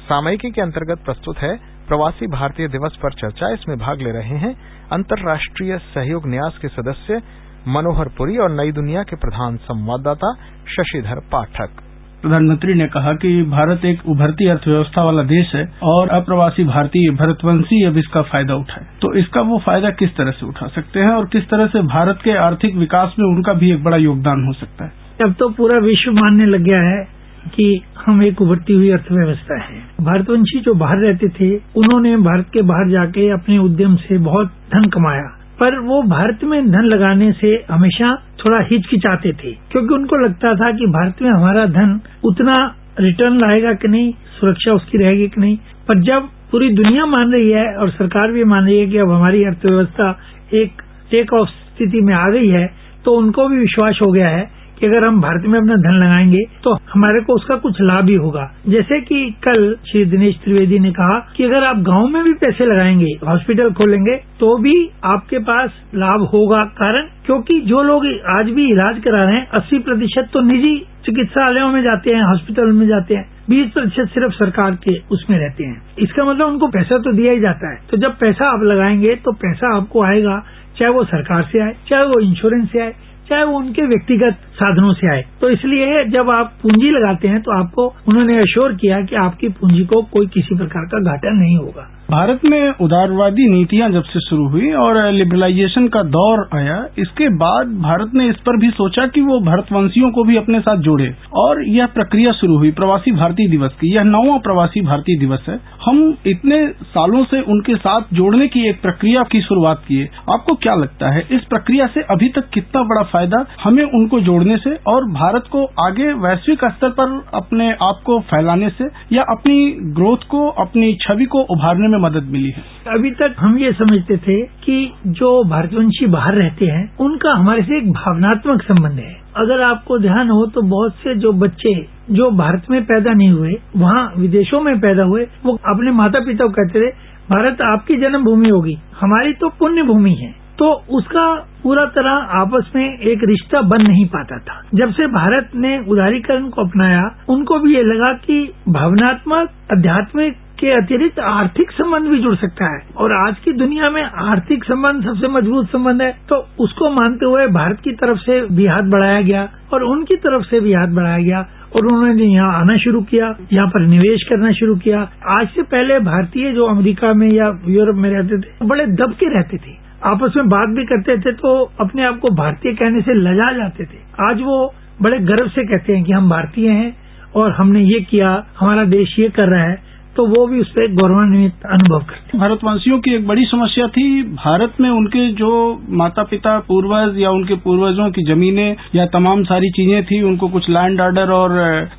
सामयिकी के अंतर्गत प्रस्तुत है प्रवासी भारतीय दिवस पर चर्चा। इसमें भाग ले रहे हैं अंतर्राष्ट्रीय सहयोग न्यास के सदस्य मनोहर पुरी और नई दुनिया के प्रधान संवाददाता शशिधर पाठक। प्रधानमंत्री ने कहा कि भारत एक उभरती अर्थव्यवस्था वाला देश है और अप्रवासी भारतीय भारतवंशी अब इसका फायदा उठाए, तो इसका वो फायदा किस तरह से उठा सकते हैं और किस तरह से भारत के आर्थिक विकास में उनका भी एक बड़ा योगदान हो सकता है। अब तो पूरा विश्व मानने लग गया है कि हम एक उभरती हुई अर्थव्यवस्था है। भारतवंशी जो बाहर रहते थे उन्होंने भारत के बाहर जाके अपने उद्यम से बहुत धन कमाया, पर वो भारत में धन लगाने से हमेशा थोड़ा हिचकिचाते थे, क्योंकि उनको लगता था कि भारत में हमारा धन उतना रिटर्न लाएगा कि नहीं, सुरक्षा उसकी रहेगी कि नहीं। पर जब पूरी दुनिया मान रही है और सरकार भी मान रही है कि अब हमारी अर्थव्यवस्था एक टेक ऑफ स्थिति में आ गई है, तो उनको भी विश्वास हो गया है कि अगर हम भारत में अपना धन लगाएंगे तो हमारे को उसका कुछ लाभ ही होगा। जैसे कि कल श्री दिनेश त्रिवेदी ने कहा कि अगर आप गांव में भी पैसे लगाएंगे, हॉस्पिटल खोलेंगे, तो भी आपके पास लाभ होगा। कारण क्योंकि जो लोग आज भी इलाज करा रहे हैं 80% तो निजी चिकित्सालयों में जाते हैं, हॉस्पिटल में जाते हैं, 20% सिर्फ सरकार के उसमें रहते हैं। इसका मतलब उनको पैसा तो दिया ही जाता है। तो जब पैसा आप लगाएंगे तो पैसा आपको आएगा, चाहे वो सरकार से आए, चाहे वो इंश्योरेंस से आए, चाहे वो उनके व्यक्तिगत साधनों से आए। तो इसलिए जब आप पूंजी लगाते हैं तो आपको उन्होंने एश्योर किया कि आपकी पूंजी को कोई किसी प्रकार का घाटा नहीं होगा। भारत में उदारवादी नीतियां जब से शुरू हुई और लिबरलाइजेशन का दौर आया, इसके बाद भारत ने इस पर भी सोचा कि वो भारतवंशियों को भी अपने साथ जोड़े और यह प्रक्रिया शुरू हुई प्रवासी भारतीय दिवस की। यह 9वां प्रवासी भारतीय दिवस है। हम इतने सालों से उनके साथ जोड़ने की एक प्रक्रिया की शुरुआत किए। आपको क्या लगता है इस प्रक्रिया से अभी तक कितना बड़ा फायदा हमें उनको जोड़ने से और भारत को आगे वैश्विक स्तर पर अपने आप को फैलाने से या अपनी ग्रोथ को, अपनी छवि को उभारने में मदद मिली है? अभी तक हम ये समझते थे कि जो भारतवंशी बाहर रहते हैं उनका हमारे से एक भावनात्मक संबंध है। अगर आपको ध्यान हो तो बहुत से जो बच्चे जो भारत में पैदा नहीं हुए, वहाँ विदेशों में पैदा हुए, वो अपने माता पिता को कहते थे भारत आपकी जन्मभूमि होगी, हमारी तो पुण्य भूमि है। तो उसका पूरा तरह आपस में एक रिश्ता बन नहीं पाता था। जब से भारत ने उदारीकरण को अपनाया, उनको भी ये लगा कि भावनात्मक, आध्यात्मिक के अतिरिक्त आर्थिक संबंध भी जुड़ सकता है और आज की दुनिया में आर्थिक संबंध सबसे मजबूत संबंध है। तो उसको मानते हुए भारत की तरफ से भी हाथ बढ़ाया गया और उनकी तरफ से भी हाथ बढ़ाया गया और उन्होंने यहाँ आना शुरू किया, यहाँ पर निवेश करना शुरू किया। आज से पहले भारतीय जो अमेरिका में या यूरोप में रहते थे बड़े दब के रहते थे, आपस में बात भी करते थे तो अपने आप को भारतीय कहने से लजा जाते थे। आज वो बड़े गर्व से कहते हैं कि हम भारतीय हैं और हमने ये किया, हमारा देश ये कर रहा है, तो वो भी उस पर गौरवान्वित अनुभव करते हैं। भारतवंशियों की एक बड़ी समस्या थी भारत में उनके जो माता पिता पूर्वज या उनके पूर्वजों की जमीनें या तमाम सारी चीजें थी, उनको कुछ लैंड ऑर्डर और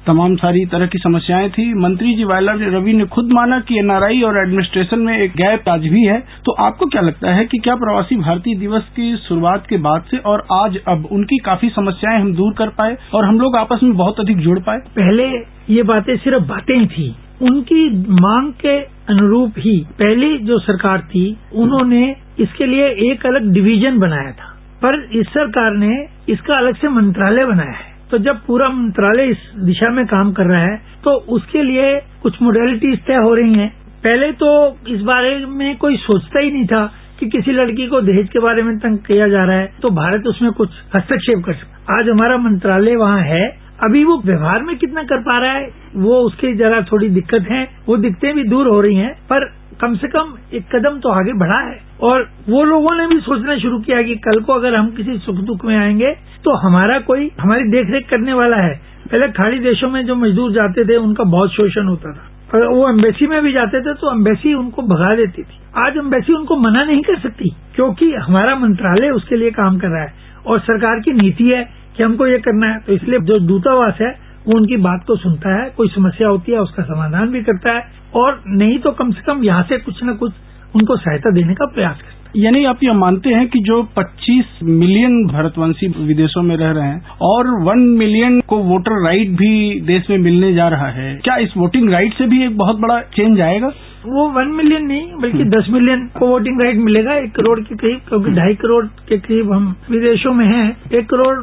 तमाम सारी तरह की समस्याएं थी। मंत्री जी वायला रवि ने खुद माना कि एनआरआई और एडमिनिस्ट्रेशन में एक गैप आज भी है। तो आपको क्या लगता है कि क्या प्रवासी भारतीय दिवस की शुरुआत के बाद से और आज अब उनकी काफी समस्याएं हम दूर कर पाए और हम लोग आपस में बहुत अधिक जुड़ पाए? पहले ये बातें सिर्फ बातें ही थी, उनकी मांग के अनुरूप ही पहली जो सरकार थी उन्होंने इसके लिए एक अलग डिवीजन बनाया था, पर इस सरकार ने इसका अलग से मंत्रालय बनाया है। तो जब पूरा मंत्रालय इस दिशा में काम कर रहा है तो उसके लिए कुछ मोडेलिटीज तय हो रही हैं। पहले तो इस बारे में कोई सोचता ही नहीं था कि किसी लड़की को दहेज के बारे में तंग किया जा रहा है तो भारत उसमें कुछ हस्तक्षेप कर सकता। आज हमारा मंत्रालय वहाँ है, अभी वो व्यवहार में कितना कर पा रहा है वो उसकी जरा थोड़ी दिक्कत है, वो दिक्कतें भी दूर हो रही हैं, पर कम से कम एक कदम तो आगे बढ़ा है। और वो लोगों ने भी सोचना शुरू किया कि कल को अगर हम किसी सुख दुख में आएंगे तो हमारा कोई हमारी देखरेख करने वाला है। पहले खाड़ी देशों में जो मजदूर जाते थे उनका बहुत शोषण होता था, और वो एम्बेसी में भी जाते थे तो एम्बेसी उनको भगा देती थी। आज एम्बेसी उनको मना नहीं कर सकती क्योंकि हमारा मंत्रालय उसके लिए काम कर रहा है और सरकार की नीति है कि हमको ये करना है। तो इसलिए जो दूतावास है वो उनकी बात को सुनता है, कोई समस्या होती है उसका समाधान भी करता है और नहीं तो कम से कम यहाँ से कुछ न कुछ उनको सहायता देने का प्रयास करता है। यानी आप ये मानते हैं कि जो 25 मिलियन भारतवंशी विदेशों में रह रहे हैं और 1 मिलियन को वोटर राइट भी देश में मिलने जा रहा है, क्या इस वोटिंग राइट से भी एक बहुत बड़ा चेंज आएगा? वो 1 मिलियन नहीं बल्कि 10 मिलियन को वोटिंग राइट मिलेगा, 1 करोड़ के करीब, क्योंकि 2.5 करोड़ के करीब हम विदेशों में हैं। 1 करोड़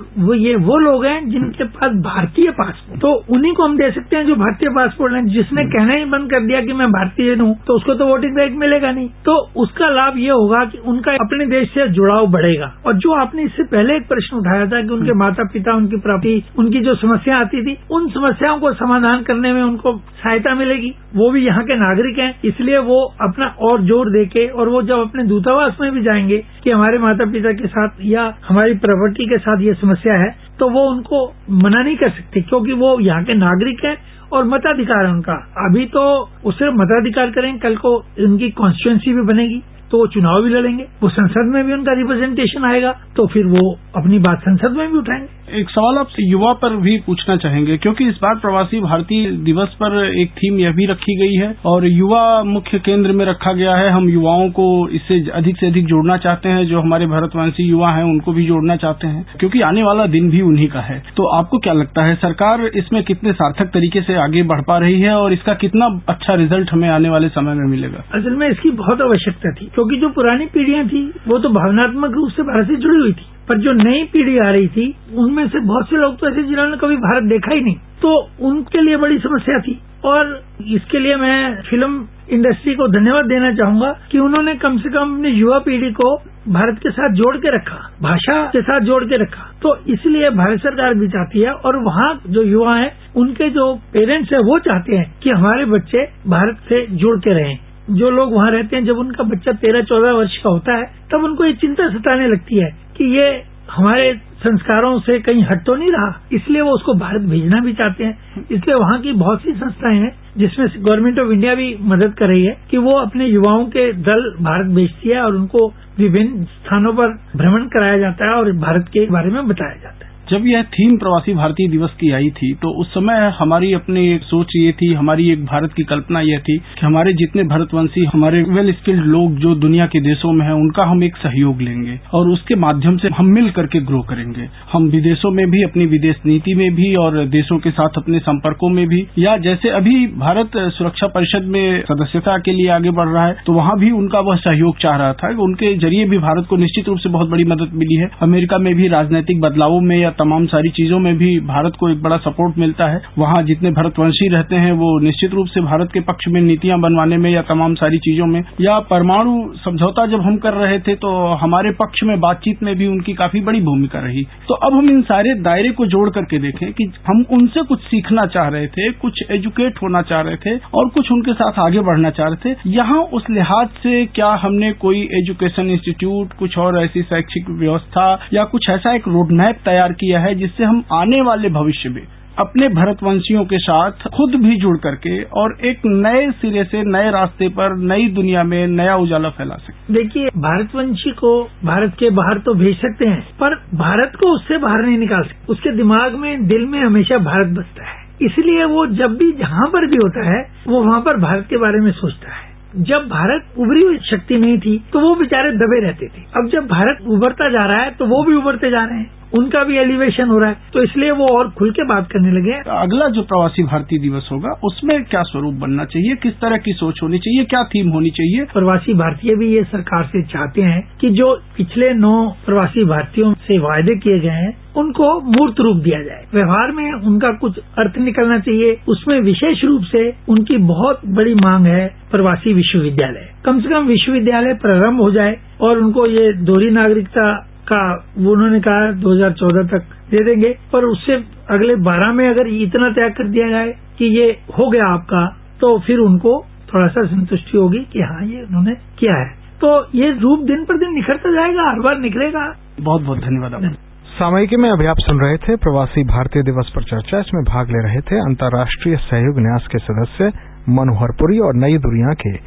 वो लोग हैं जिनके पास भारतीय पासपोर्ट, तो उन्हीं को हम दे सकते हैं जो भारतीय पासपोर्ट है। जिसने कहना ही बंद कर दिया कि मैं भारतीय हूँ तो उसको तो वोटिंग राइट मिलेगा नहीं। तो उसका लाभ ये होगा कि उनका अपने देश से जुड़ाव बढ़ेगा। और जो आपने इससे पहले एक प्रश्न उठाया था कि उनके माता पिता, उनकी प्राप्ति, उनकी जो समस्या आती थी, उन समस्याओं को समाधान करने में उनको सहायता मिलेगी। वो भी यहाँ के नागरिक हैं, इसलिए वो अपना और जोर देके, और वो जब अपने दूतावास में भी जाएंगे कि हमारे माता पिता के साथ या हमारी प्रॉपर्टी के साथ ये समस्या है, तो वो उनको मना नहीं कर सकते, क्योंकि वो यहाँ के नागरिक हैं और मताधिकार है उनका। अभी तो उससे मताधिकार करेंगे, कल को उनकी कॉन्स्टिट्यूएंसी भी बनेगी तो वो चुनाव भी लड़ेंगे, वो संसद में भी उनका रिप्रेजेंटेशन आएगा, तो फिर वो अपनी बात संसद में भी उठाएंगे। एक सवाल आपसे युवा पर भी पूछना चाहेंगे, क्योंकि इस बार प्रवासी भारतीय दिवस पर एक थीम यह भी रखी गई है और युवा मुख्य केंद्र में रखा गया है। हम युवाओं को इससे अधिक से अधिक जोड़ना चाहते हैं, जो हमारे भारतवंशी युवा हैं उनको भी जोड़ना चाहते हैं, क्योंकि आने वाला दिन भी उन्हीं का है। तो आपको क्या लगता है, सरकार इसमें कितने सार्थक तरीके से आगे बढ़ पा रही है और इसका कितना अच्छा रिजल्ट हमें आने वाले समय में मिलेगा? असल में इसकी बहुत आवश्यकता थी, क्योंकि जो पुरानी पीढ़ियां थी वो तो भावनात्मक रूप से भारत से जुड़ी हुई थी, पर जो नई पीढ़ी आ रही थी उनमें से बहुत से लोग तो ऐसे जिन्होंने कभी भारत देखा ही नहीं, तो उनके लिए बड़ी समस्या थी। और इसके लिए मैं फिल्म इंडस्ट्री को धन्यवाद देना चाहूंगा कि उन्होंने कम से कम अपनी युवा पीढ़ी को भारत के साथ जोड़ के रखा, भाषा के साथ जोड़ के रखा। तो इसलिए भारत सरकार भी चाहती है, और वहाँ जो युवा हैं उनके जो पेरेंट्स हैं वो चाहते हैं कि हमारे बच्चे भारत से जुड़ के रहें। जो लोग वहाँ रहते हैं, जब उनका बच्चा 13-14 वर्ष का होता है तब उनको ये चिंता सताने लगती है कि ये हमारे संस्कारों से कहीं हट तो नहीं रहा, इसलिए वो उसको भारत भेजना भी चाहते हैं। इसलिए वहाँ की बहुत सी संस्थाएं हैं जिसमें गवर्नमेंट ऑफ इंडिया भी मदद कर रही है कि वो अपने युवाओं के दल भारत भेजती है और उनको विभिन्न स्थानों पर भ्रमण कराया जाता है और भारत के बारे में बताया जाता है। जब यह थीम प्रवासी भारतीय दिवस की आई थी तो उस समय हमारी अपनी एक सोच ये थी, हमारी एक भारत की कल्पना यह थी कि हमारे जितने भारतवंशी, हमारे वेल स्किल्ड लोग जो दुनिया के देशों में हैं, उनका हम एक सहयोग लेंगे और उसके माध्यम से हम मिल करके ग्रो करेंगे। हम विदेशों में भी, अपनी विदेश नीति में भी और देशों के साथ अपने संपर्कों में भी, या जैसे अभी भारत सुरक्षा परिषद में सदस्यता के लिए आगे बढ़ रहा है तो वहां भी उनका वह सहयोग चाह रहा था कि उनके जरिए भी भारत को निश्चित रूप से बहुत बड़ी मदद मिली है। अमेरिका में भी राजनीतिक बदलावों में या तमाम सारी चीजों में भी भारत को एक बड़ा सपोर्ट मिलता है। वहां जितने भारतवंशी रहते हैं वो निश्चित रूप से भारत के पक्ष में नीतियां बनवाने में या तमाम सारी चीजों में, या परमाणु समझौता जब हम कर रहे थे तो हमारे पक्ष में बातचीत में भी उनकी काफी बड़ी भूमिका रही। तो अब हम इन सारे दायरे को जोड़ करके देखें कि हम उनसे कुछ सीखना चाह रहे थे, कुछ एजुकेट होना चाह रहे थे और कुछ उनके साथ आगे बढ़ना चाह रहे थे। यहाँ उस लिहाज से क्या हमने कोई एजुकेशन इंस्टीट्यूट, कुछ और ऐसी शैक्षिक व्यवस्था या कुछ ऐसा एक रोड मैप तैयार किया है जिससे हम आने वाले भविष्य में अपने भारतवंशियों के साथ खुद भी जुड़ करके और एक नए सिरे से, नए रास्ते पर, नई दुनिया में नया उजाला फैला सके? देखिए, भारतवंशी को भारत के बाहर तो भेज सकते हैं, पर भारत को उससे बाहर नहीं निकाल सकते। उसके दिमाग में, दिल में हमेशा भारत बसता है, इसलिए वो जब भी जहाँ पर भी होता है वो वहाँ पर भारत के बारे में सोचता है। जब भारत उभरी हुई शक्ति नहीं थी तो वो बेचारे दबे रहते थे। अब जब भारत उभरता जा रहा है तो वो भी उभरते जा रहे हैं, उनका भी एलिवेशन हो रहा है, तो इसलिए वो और खुल के बात करने लगे। अगला जो प्रवासी भारतीय दिवस होगा उसमें क्या स्वरूप बनना चाहिए, किस तरह की सोच होनी चाहिए, क्या थीम होनी चाहिए? प्रवासी भारतीय भी ये सरकार से चाहते हैं कि जो पिछले 9 प्रवासी भारतीयों से वायदे किए गए हैं उनको मूर्त रूप दिया जाए, व्यवहार में उनका कुछ अर्थ निकलना चाहिए। उसमें विशेष रूप से उनकी बहुत बड़ी मांग है प्रवासी विश्वविद्यालय। कम से कम विश्वविद्यालय प्रारंभ हो जाए और उनको ये दोहरी नागरिकता का वो उन्होंने कहा 2014 तक दे देंगे, पर उससे अगले 12 में अगर इतना त्याग कर दिया जाए कि ये हो गया आपका, तो फिर उनको थोड़ा सा संतुष्टि होगी कि हाँ ये उन्होंने किया है। तो ये रूप दिन पर दिन निखरता जाएगा, हर बार निखरेगा। बहुत बहुत धन्यवाद। सामयिकी में अभी आप सुन रहे थे प्रवासी भारतीय दिवस पर चर्चा। इसमें भाग ले रहे थे अंतर्राष्ट्रीय सहयोग न्यास के सदस्य मनोहर पुरी और नई दुनिया के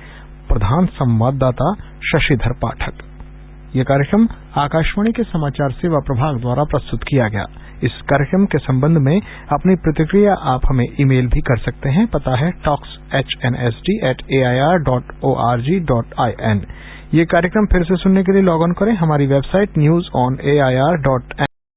प्रधान संवाददाता शशिधर पाठक। ये कार्यक्रम आकाशवाणी के समाचार सेवा प्रभाग द्वारा प्रस्तुत किया गया। इस कार्यक्रम के संबंध में अपनी प्रतिक्रिया आप हमें ईमेल भी कर सकते हैं। पता है talkshnsd@air.org.in। ये कार्यक्रम फिर से सुनने के लिए लॉग ऑन करें हमारी वेबसाइट newsonair.in